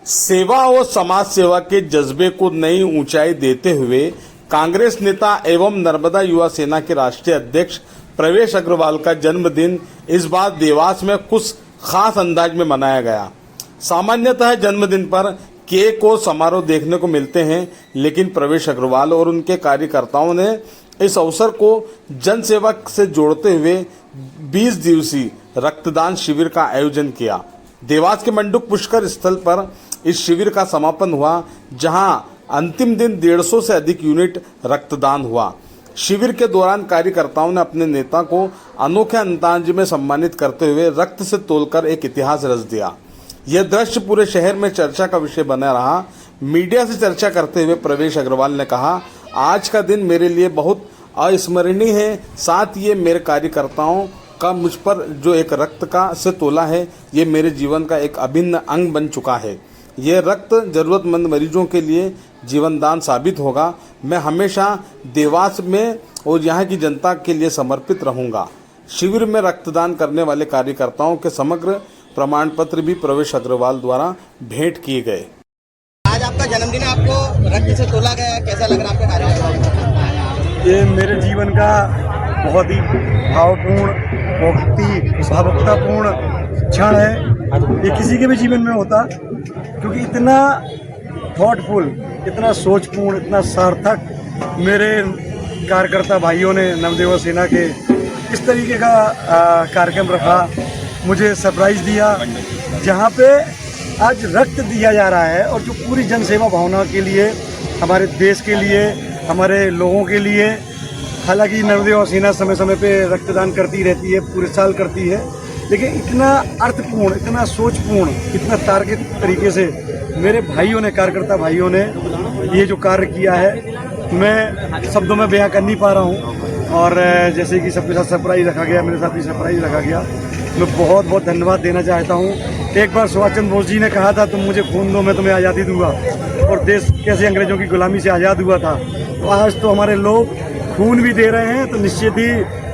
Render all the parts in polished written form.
सेवा और समाज सेवा के जज्बे को नई ऊंचाई देते हुए कांग्रेस नेता एवं नर्मदा युवा सेना के राष्ट्रीय अध्यक्ष प्रवेश अग्रवाल का जन्मदिन इस बार देवास में कुछ खास अंदाज में मनाया गया। सामान्यतः जन्मदिन पर केक और समारोह देखने को मिलते हैं, लेकिन प्रवेश अग्रवाल और उनके कार्यकर्ताओं ने इस अवसर को जन सेवा से जोड़ते हुए 20 दिवसीय रक्तदान शिविर का आयोजन किया। देवास के मंडुक पुष्कर स्थल पर इस शिविर का समापन हुआ, जहां अंतिम दिन 150 से अधिक यूनिट रक्तदान हुआ। शिविर के दौरान कार्यकर्ताओं ने अपने नेता को अनोखे अंदाज में सम्मानित करते हुए रक्त से तोलकर एक इतिहास रच दिया। यह दृश्य पूरे शहर में चर्चा का विषय बना रहा। मीडिया से चर्चा करते हुए प्रवेश अग्रवाल ने कहा, आज का दिन मेरे लिए बहुत अविस्मरणीय है। साथ ये मेरे कार्यकर्ताओं का मुझ पर जो एक रक्त का से तोला है, ये मेरे जीवन का एक अभिन्न अंग बन चुका है। ये रक्त जरूरतमंद मरीजों के लिए जीवनदान साबित होगा। मैं हमेशा देवास में और यहाँ की जनता के लिए समर्पित रहूंगा। शिविर में रक्तदान करने वाले कार्यकर्ताओं के समग्र प्रमाण पत्र भी प्रवेश अग्रवाल द्वारा भेंट किए गए। आज आपका जन्मदिन है, आपको रक्त से तोला गया है, कैसा लग रहा है आपके कार्यकर्ताओं? ये मेरे जीवन का बहुत ही भावपूर्ण, भावुकतापूर्ण क्षण है। ये किसी के भी जीवन में होता, क्योंकि इतना थॉटफुल, इतना सोचपूर्ण, इतना सार्थक मेरे कार्यकर्ता भाइयों ने नवदेवा सेना के इस तरीके का कार्यक्रम रखा, मुझे सरप्राइज दिया, जहाँ पे आज रक्त दिया जा रहा है और जो पूरी जन सेवा भावना के लिए, हमारे देश के लिए, हमारे लोगों के लिए। हालांकि नवदेवा सेना समय समय पे रक्तदान करती रहती है, पूरे साल करती है, लेकिन इतना अर्थपूर्ण, इतना सोचपूर्ण, इतना तार्किक तरीके से मेरे भाइयों ने, कार्यकर्ता भाइयों ने ये जो कार्य किया है, मैं शब्दों में बयां कर नहीं पा रहा हूँ। और जैसे कि सबके साथ सरप्राइज रखा गया, मेरे साथ भी सरप्राइज रखा गया, मैं बहुत बहुत धन्यवाद देना चाहता हूँ। एक बार सुभाष चंद्र बोस जी ने कहा था, तुम मुझे खून दो, मैं तुम्हें आज़ादी दूंगा, और देश कैसे अंग्रेजों की गुलामी से आज़ाद हुआ था। तो आज तो हमारे लोग खून भी दे रहे हैं, तो निश्चित ही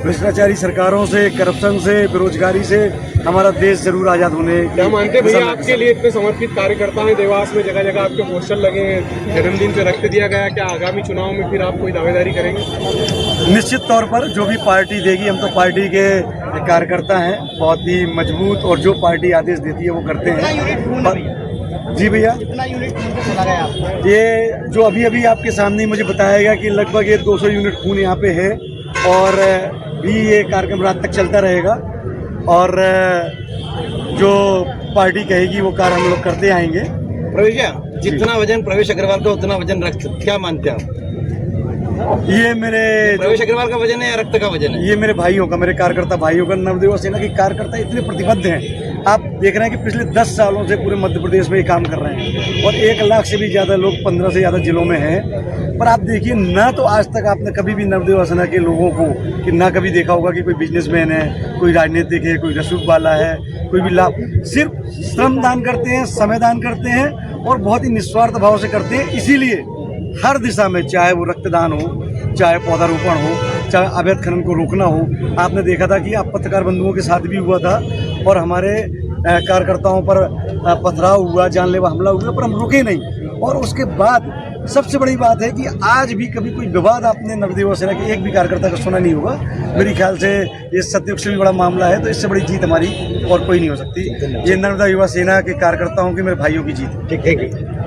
भ्रष्टाचारी सरकारों से, करप्शन से, बेरोजगारी से हमारा देश जरूर आज़ाद होने। क्या मानते भैया, आपके लिए इतने समर्पित कार्यकर्ता हैं देवास में, जगह जगह आपके पोस्टर लगे हैं, जन्मदिन पे रक्त दिया गया, क्या आगामी चुनाव में फिर आप कोई दावेदारी करेंगे? निश्चित तौर पर जो भी पार्टी देगी, हम तो पार्टी के कार्यकर्ता हैं, बहुत ही मजबूत, और जो पार्टी आदेश देती है वो करते हैं। जी भैया, कितना यूनिट खून से तोला गया आपको? ये जो अभी अभी आपके सामने मुझे बताया गया कि लगभग ये 200 यूनिट खून यहाँ पे है, और भी ये कार्यक्रम रात तक चलता रहेगा, और जो पार्टी कहेगी वो कार्य हम लोग करते आएंगे। प्रवेश, जितना वजन प्रवेश अग्रवाल का उतना वजन रक्त, क्या मानते हैं आप? ये मेरे प्रवेश अग्रवाल का वजन है या रक्त का वजन है? ये मेरे भाइयों का, मेरे कार्यकर्ता भाइयों का। नवदेवा सेना के कार्यकर्ता इतने प्रतिबद्ध हैं, आप देख रहे हैं कि पिछले 10 सालों से पूरे मध्य प्रदेश में ये काम कर रहे हैं, और 1 लाख से भी ज़्यादा लोग 15 से ज़्यादा जिलों में हैं। पर आप देखिए, ना तो आज तक आपने कभी भी नवदेवा सेना के लोगों को कि ना कभी देखा होगा कि कोई बिजनेसमैन है, कोई राजनीतिक है, कोई रसूख वाला है, कोई भी लाभ, सिर्फ श्रम दान करते हैं, समय दान करते हैं, और बहुत ही निस्वार्थ भाव से करते हैं। इसीलिए हर दिशा में, चाहे वो रक्तदान हो, चाहे पौधारोपण हो, चाहे अवैध खनन को रोकना हो। आपने देखा था कि आप पत्रकार बंधुओं के साथ भी हुआ था, और हमारे कार्यकर्ताओं पर पथराव हुआ, जानलेवा हमला हुआ, पर हम रुके नहीं। और उसके बाद सबसे बड़ी बात है कि आज भी कभी कोई विवाद आपने नवदेवा सेना के एक भी कार्यकर्ता का सुना नहीं होगा। मेरे ख्याल से ये सत्युग से भी बड़ा मामला है, तो इससे बड़ी जीत हमारी और कोई नहीं हो सकती। ये नर्मदा युवा सेना के कार्यकर्ताओं की, मेरे भाइयों की जीत है। ठीक है।